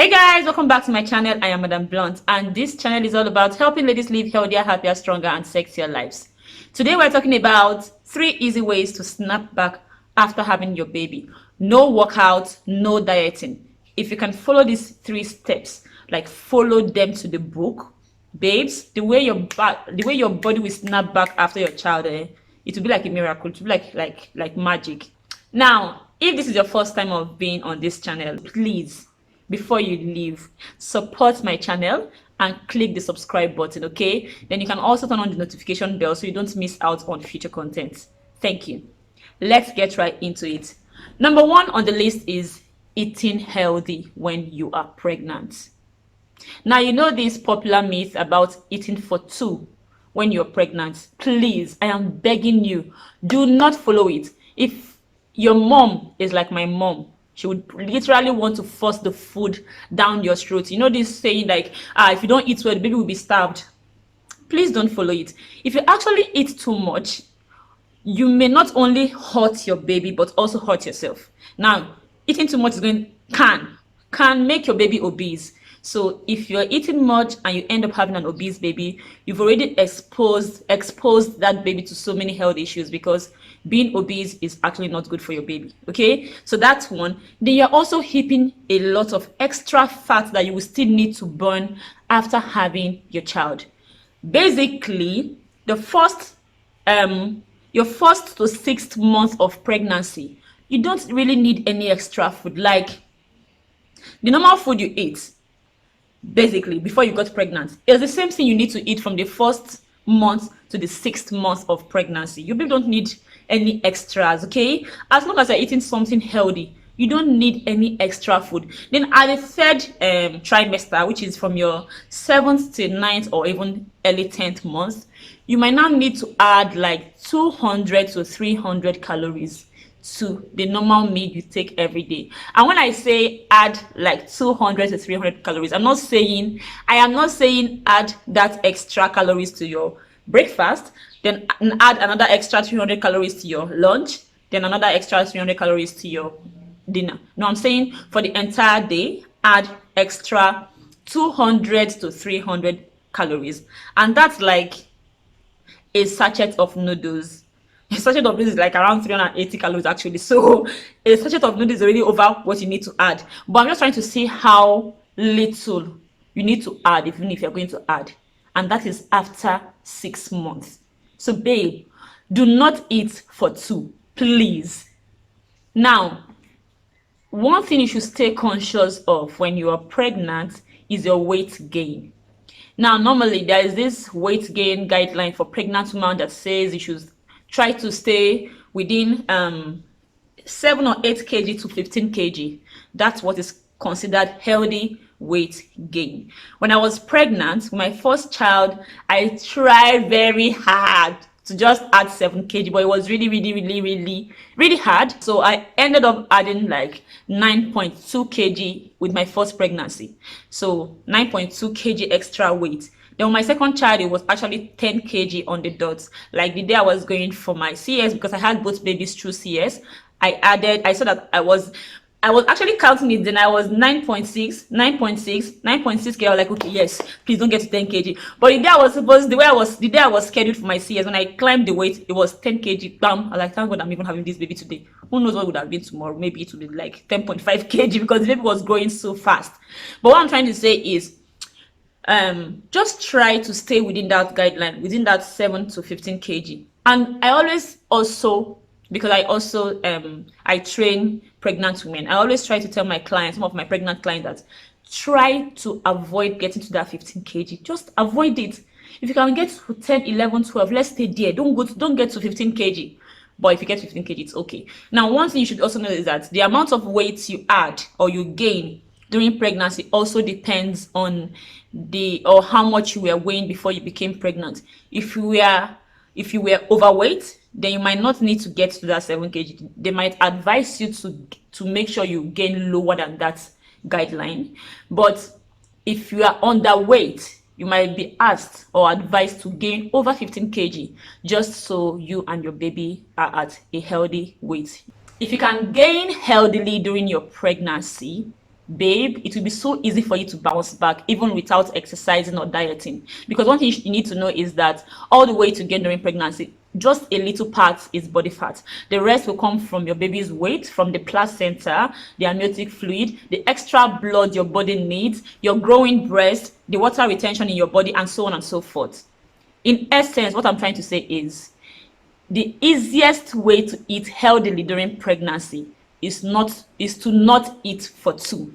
Hey guys, welcome back to my channel. I am Madam Blunt, and this channel is all about helping ladies live healthier, happier, stronger and sexier lives. Today we're talking about 3 easy ways to snap back after having your baby. No workout, no dieting. If you can follow these 3 steps, like follow them to the book, babes, the way your body will snap back after your child, it will be like a miracle. It will be like magic. Now, if this is your first time of being on this channel, please, before you leave, support my channel and click the subscribe button, okay? Then you can also turn on the notification bell so you don't miss out on future content. Thank you. Let's get right into it. Number 1 on the list is eating healthy when you are pregnant. Now, you know this popular myth about eating for 2 when you're pregnant. Please, I am begging you, do not follow it. If your mom is like my mom, she would literally want to force the food down your throat. You know this saying like, if you don't eat well, the baby will be starved. Please don't follow it. If you actually eat too much, you may not only hurt your baby, but also hurt yourself. Now, eating too much can make your baby obese. So if you're eating much and you end up having an obese baby, you've already exposed that baby to so many health issues, because being obese is actually not good for your baby. Okay, so that's one. Then you're also heaping a lot of extra fat that you will still need to burn after having your child. Basically, your first to 6th month of pregnancy, you don't really need any extra food. Like the normal food you eat basically before you got pregnant is the same thing you need to eat from the 1st month to the 6th month of pregnancy. You don't need any extras, okay? As long as you're eating something healthy, you don't need any extra food. Then at the 3rd trimester, which is from your 7th to 9th or even early 10th month, you might now need to add like 200 to 300 calories to the normal meal you take every day. And when I say add like 200 to 300 calories, I am not saying add that extra calories to your breakfast, then add another extra 300 calories to your lunch, then another extra 300 calories to your dinner. No, I'm saying for the entire day, add extra 200 to 300 calories. And that's like a sachet of noodles. A sachet of noodles is like around 380 calories actually. So a sachet of noodles is already over what you need to add. But I'm just trying to see how little you need to add, even if you're going to add. And that is after 6 months. So babe, do not eat for 2, please. Now, one thing you should stay conscious of when you are pregnant is your weight gain. Now, normally there is this weight gain guideline for pregnant women that says you should try to stay within 7 or 8 kg to 15 kg. That's what is considered healthy weight gain. When I was pregnant with my first child, I tried very hard to just add 7 kg, but it was really hard. So I ended up adding like 9.2 kg with my first pregnancy. So 9.2 kg extra weight. Then with my second child, it was actually 10 kg on the dot. Like the day I was going for my CS, because I had both babies through CS, I saw that I was actually counting it. Then I was 9.6 kg. I was like, okay, yes, please don't get to 10 kg. But the day I was scheduled for my CS, when I climbed the weight, it was 10 kg. Bam! I was like, thank God I'm even having this baby today. Who knows what would have been tomorrow? Maybe it would be like 10.5 kg, because the baby was growing so fast. But what I'm trying to say is, just try to stay within that guideline, within that 7 to 15 kg. And I always also, because I train pregnant women, I always try to tell my clients, some of my pregnant clients, that try to avoid getting to that 15 kg. Just avoid it. If you can get to 10, 11, 12, let's stay there. Don't get to 15 kg. But if you get 15 kg, it's okay. Now, one thing you should also know is that the amount of weight you add or you gain during pregnancy also depends on how much you were weighing before you became pregnant. If you were overweight, then you might not need to get to that 7 kg. They might advise you to make sure you gain lower than that guideline. But if you are underweight, you might be asked or advised to gain over 15 kg, just so you and your baby are at a healthy weight. If you can gain healthily during your pregnancy, babe, it will be so easy for you to bounce back even without exercising or dieting. Because one thing you need to know is that all the weight you gain during pregnancy, just a little part is body fat. The rest will come from your baby's weight, from the placenta, the amniotic fluid, the extra blood your body needs, your growing breast, the water retention in your body, and so on and so forth. In essence, what I'm trying to say is the easiest way to eat healthily during pregnancy is to not eat for two.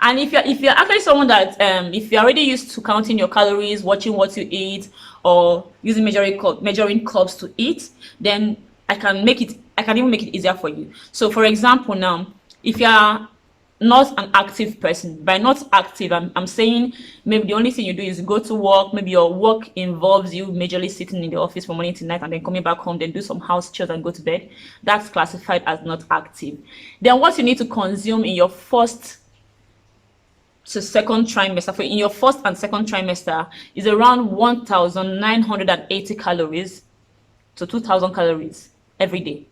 And if you're actually someone that if you're already used to counting your calories, watching what you eat, or using measuring cups to eat, then I can even make it easier for you. So for example, now if you're not an active person, by not active, I'm saying maybe the only thing you do is go to work, maybe your work involves you majorly sitting in the office from morning to night and then coming back home, then do some house chores and go to bed. That's classified as not active. Then what you need to consume in your first to second trimester, in your first and second trimester, is around 1,980 calories to 2,000 calories every day.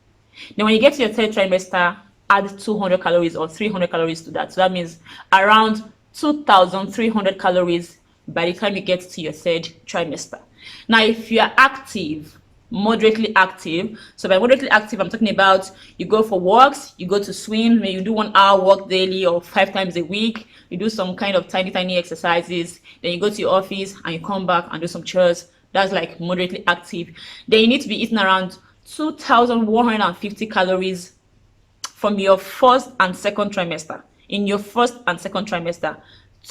Then when you get to your third trimester, add 200 calories or 300 calories to that. So that means around 2,300 calories by the time you get to your third trimester. Now, if you are active, moderately active, so by moderately active, I'm talking about you go for walks, you go to swim, maybe you do 1 hour walk daily or 5 times a week, you do some kind of tiny exercises, then you go to your office and you come back and do some chores. That's like moderately active. Then you need to be eating around 2,150 calories from your first and second trimester. In your first and second trimester,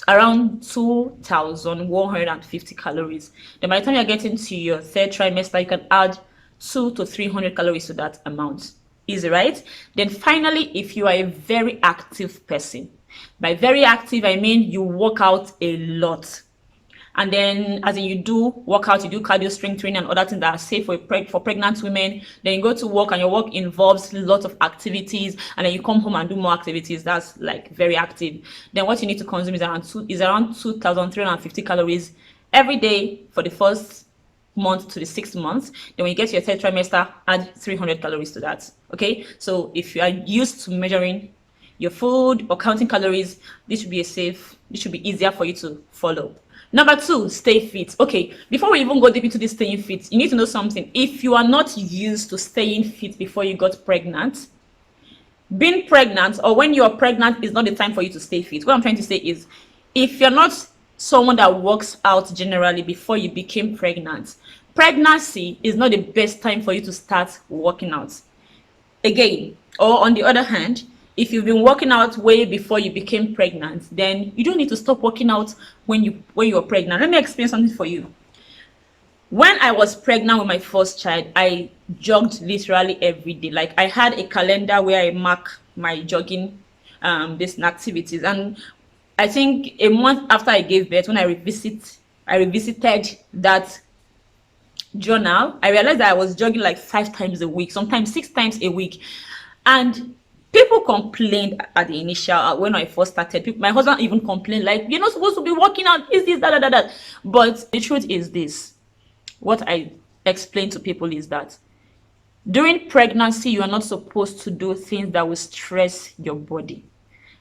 around 2,150 calories. Then by the time you're getting to your third trimester, you can add 200 to 300 calories to that amount. Easy, right? Then finally, if you are a very active person, by very active, I mean you work out a lot. And then as in you do workout, you do cardio, strength training and other things that are safe for pregnant women. Then you go to work and your work involves lots of activities, and then you come home and do more activities. That's like very active. Then what you need to consume is around 2,350 calories every day for the first month to the 6th month. Then when you get to your third trimester, add 300 calories to that. Okay, so if you are used to measuring your food or counting calories, this should be easier for you to follow. Number 2, stay fit. Okay, before we even go deep into this staying fit, you need to know something. If you are not used to staying fit before you got pregnant, being pregnant or when you are pregnant is not the time for you to stay fit. What I'm trying to say is, if you're not someone that works out generally before you became pregnant, pregnancy is not the best time for you to start working out. Again, or on the other hand, if you've been working out way before you became pregnant, then you don't need to stop working out when you were pregnant. Let me explain something for you. When I was pregnant with my first child, I jogged literally every day. Like I had a calendar where I mark my jogging these activities. And I think a month after I gave birth, when I revisited that journal, I realized that I was jogging like 5 times a week, sometimes 6 times a week. And people complained at the initial, when I first started. My husband even complained, like, you're not supposed to be working out, is this, that. But the truth is this. What I explain to people is that during pregnancy, you are not supposed to do things that will stress your body.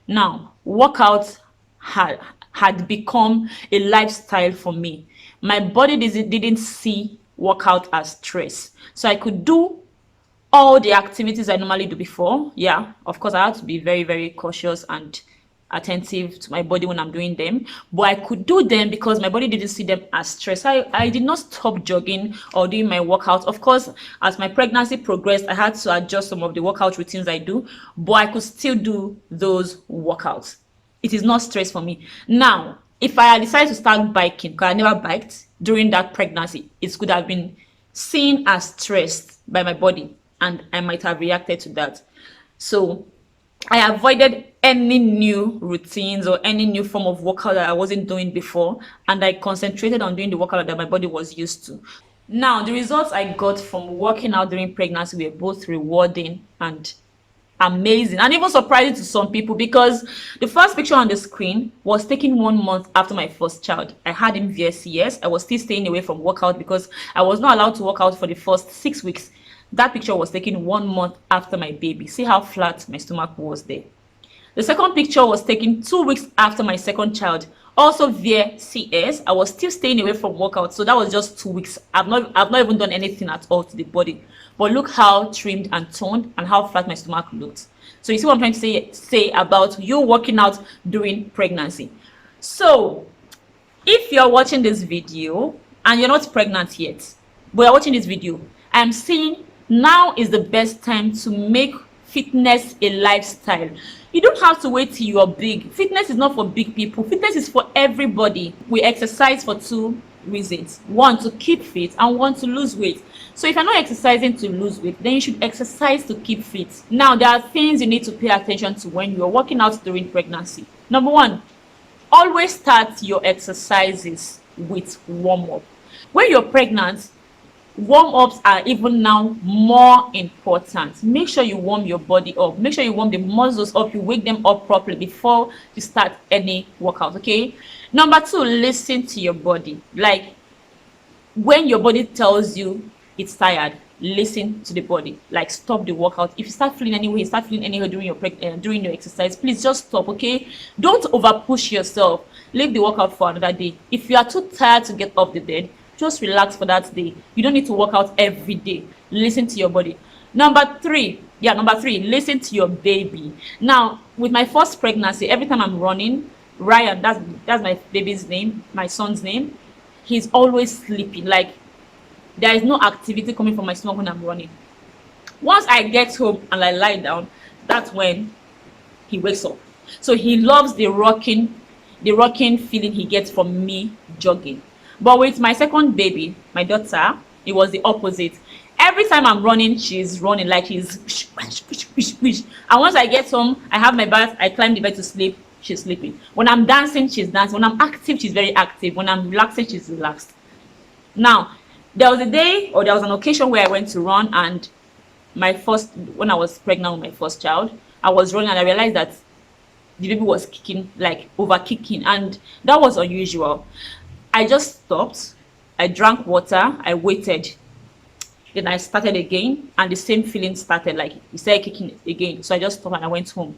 Now, workout had become a lifestyle for me. My body didn't see workout as stress. So I could do all the activities I normally do before. Yeah, of course, I had to be very, very cautious and attentive to my body when I'm doing them. But I could do them because my body didn't see them as stress. I did not stop jogging or doing my workout. Of course, as my pregnancy progressed, I had to adjust some of the workout routines I do, but I could still do those workouts. It is not stress for me. Now, if I had decided to start biking, because I never biked during that pregnancy, it could have been seen as stress by my body, and I might have reacted to that. So I avoided any new routines or any new form of workout that I wasn't doing before, and I concentrated on doing the workout that my body was used to. Now, the results I got from working out during pregnancy were both rewarding and amazing, and even surprising to some people, because the first picture on the screen was taken 1 month after my first child. I had him VSCS. I was still staying away from workout because I was not allowed to work out for the first 6 weeks. That picture was taken 1 month after my baby. See how flat my stomach was there. The second picture was taken 2 weeks after my second child, also via CS. I was still staying away from workout, so that was just 2 weeks. I've not even done anything at all to the body, but look how trimmed and toned and how flat my stomach looked. So you see what I'm trying to say about you working out during pregnancy. So if you're watching this video and you're not pregnant yet, but you're watching this video, I'm saying now is the best time to make fitness a lifestyle. You don't have to wait till you are big. Fitness is not for big people. Fitness is for everybody. We exercise for two reasons: one, to keep fit, and one, to lose weight. So if you're not exercising to lose weight, then you should exercise to keep fit. Now, there are things you need to pay attention to when you're working out during pregnancy. Number one, always start your exercises with warm-up. When you're pregnant, warm-ups are even now more important. Make sure you warm your body up. Make sure you warm the muscles up. You wake them up properly before you start any workout, okay? Number two, listen to your body. Like, when your body tells you it's tired, listen to the body. Like, stop the workout. If you start feeling anyway, during your exercise, please just stop, okay? Don't over push yourself. Leave the workout for another day. If you are too tired to get off the bed, just relax for that day. You don't need to work out every day. Listen to your body. Number three, listen to your baby. Now, with my first pregnancy, every time I'm running, Ryan, that's my baby's name, my son's name, he's always sleeping. Like, there is no activity coming from my stomach when I'm running. Once I get home and I lie down, that's when he wakes up. So he loves the rocking feeling he gets from me jogging. But with my second baby, my daughter, it was the opposite. Every time I'm running, she's running like she's and once I get home, I have my bath, I climb the bed to sleep, she's sleeping. When I'm dancing, she's dancing. When I'm active, she's very active. When I'm relaxing, she's relaxed. Now, there was an occasion where I went to run, and when I was pregnant with my first child, I was running and I realized that the baby was kicking, like over kicking, and that was unusual. I just stopped, I drank water, I waited, then I started again, and the same feeling started, like it started kicking again. So I just stopped and I went home.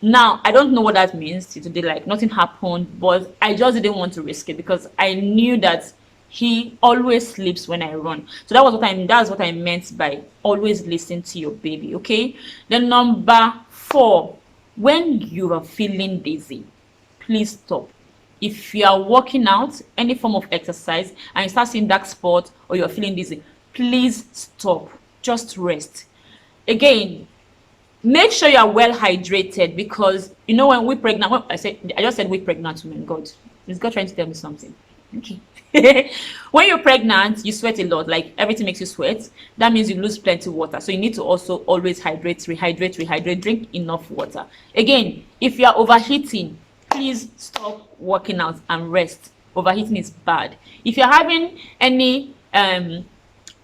Now, I don't know what that means today, like nothing happened, but I just didn't want to risk it because I knew that he always sleeps when I run. So that's what I meant by always listen to your baby, okay? Then number four, when you are feeling dizzy, please stop. If you are working out, any form of exercise, and you start seeing dark spots or you're feeling dizzy, please stop. Just rest. Again, make sure you are well hydrated, because you know when we're pregnant, I just said we're pregnant women. God, is God trying to tell me something? Okay. When you're pregnant, you sweat a lot. Like, everything makes you sweat. That means you lose plenty of water. So you need to also always rehydrate, drink enough water. Again, if you are overheating, please stop working out and rest. Overheating is bad. If you're having any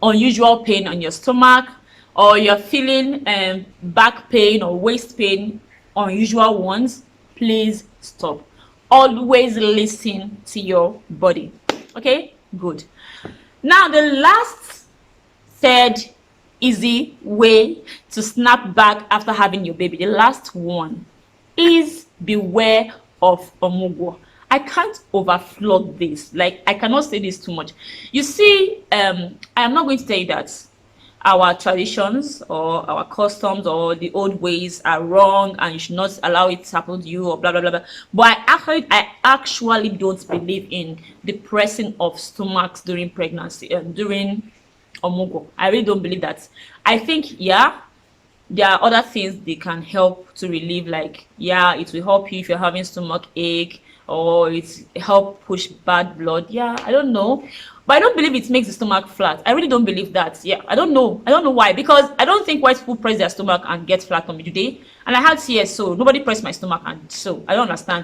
unusual pain on your stomach, or you're feeling back pain or waist pain, unusual ones, please stop. Always listen to your body. Okay, good. Now, the last third easy way to snap back after having your baby, the last one, is beware of omugo. I can't overflog this. Like, I cannot say this too much. You see, I am not going to tell you that our traditions or our customs or the old ways are wrong and you should not allow it to happen to you or blah blah blah blah. But I actually don't believe in the pressing of stomachs during pregnancy, during omugo. I really don't believe that. I think, yeah, there are other things they can help to relieve, like, yeah, it will help you if you're having stomach ache, or it help push bad blood. Yeah, I don't know, but I don't believe it makes the stomach flat. I really don't believe that. Yeah, I don't know why, because I don't think white people press their stomach and get flat on me today. And I had CS, so nobody pressed my stomach, and so I don't understand.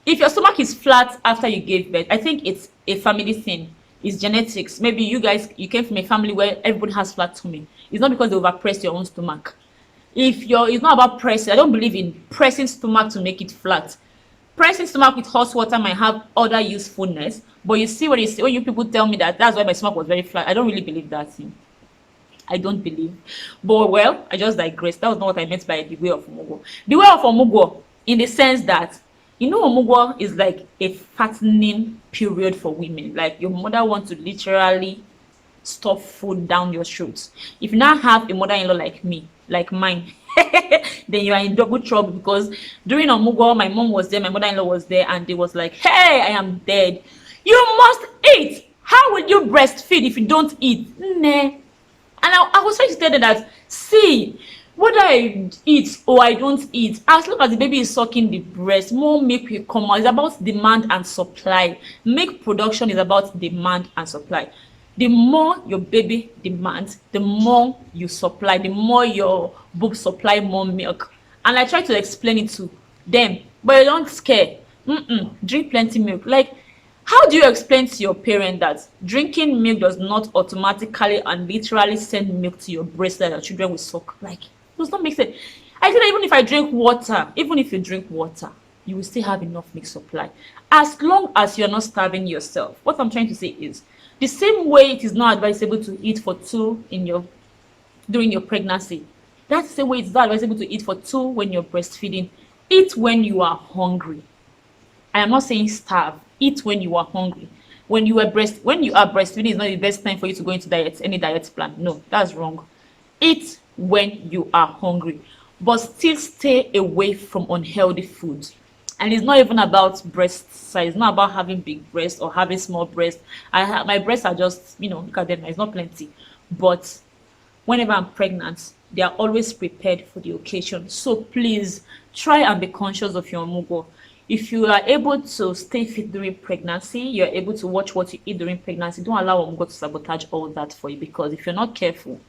If your stomach is flat after you gave birth, I think it's a family thing. It's genetics. Maybe you came from a family where everybody has flat tummy. It's not because they overpressed your own stomach. It's not about pressing. I don't believe in pressing stomach to make it flat. Pressing stomach with hot water might have other usefulness, but you see when you people tell me that that's why my stomach was very flat, I don't really believe that thing. I don't believe. But well, I just digress. That was not what I meant by the way of Omugwo. The way of Omugwo, in the sense that, Omugwo is like a fattening period for women. Like your mother wants to literally stuff food down your throat. If you now have a mother-in-law like me, like mine, then you are in double trouble, because during Omugwo, my mom was there, my mother-in-law was there, and they was like, hey, I am dead. You must eat. How will you breastfeed if you don't eat? Nah. And I was trying to tell them that, see, whether I eat or I don't eat, as long as the baby is sucking the breast, more milk will come out. It's about demand and supply. Milk production is about demand and supply. The more your baby demands, the more you supply, the more your boob supply more milk. And I try to explain it to them, but they don't scare. Drink plenty milk. Like, how do you explain to your parent that drinking milk does not automatically and literally send milk to your breast that your children will suck? Like, it does not make sense. I think that even if I drink water, even if you drink water, you will still have enough milk supply. As long as you're not starving yourself. What I'm trying to say is, the same way it is not advisable to eat for two during your pregnancy, that's the same way it's not advisable to eat for two when you're breastfeeding. Eat when you are hungry. I am not saying starve. Eat when you are hungry. When you are breastfeeding is not the best time for you to go into any diet plan. No, that's wrong. Eat when you are hungry, but still stay away from unhealthy foods. And it's not even about breast size. It's not about having big breasts or having small breasts. My breasts are just, look at them. It's not plenty. But whenever I'm pregnant, they are always prepared for the occasion. So please try and be conscious of your mugo. If you are able to stay fit during pregnancy, you're able to watch what you eat during pregnancy. Don't allow mugo to sabotage all that for you, because if you're not careful,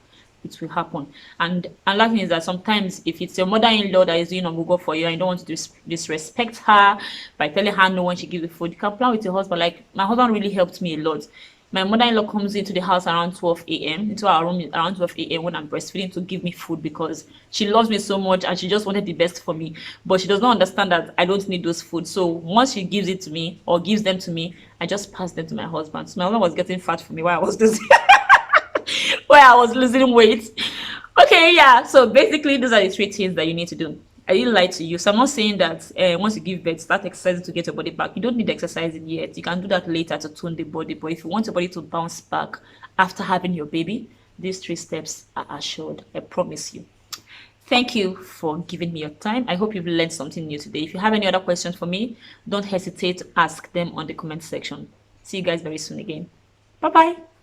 it will happen. And another thing is that sometimes if it's your mother-in-law that is doing mugo for you and you don't want to disrespect her by telling her no when she gives the food, you can plan with your husband. Like, my husband really helped me a lot. My mother-in-law comes into the house around 12 a.m., into our room around 12 a.m. when I'm breastfeeding, to give me food, because she loves me so much and she just wanted the best for me. But she does not understand that I don't need those food. So once she gives it to me or gives them to me, I just pass them to my husband. So my husband was getting fat for me while I was losing weight. Okay, yeah. So basically, those are the three things that you need to do. I didn't lie to you. So I'm not saying that once you give birth, start exercising to get your body back. You don't need exercising yet. You can do that later to tone the body. But if you want your body to bounce back after having your baby, these 3 steps are assured. I promise you. Thank you for giving me your time. I hope you've learned something new today. If you have any other questions for me, don't hesitate to ask them on the comment section. See you guys very soon again. Bye-bye.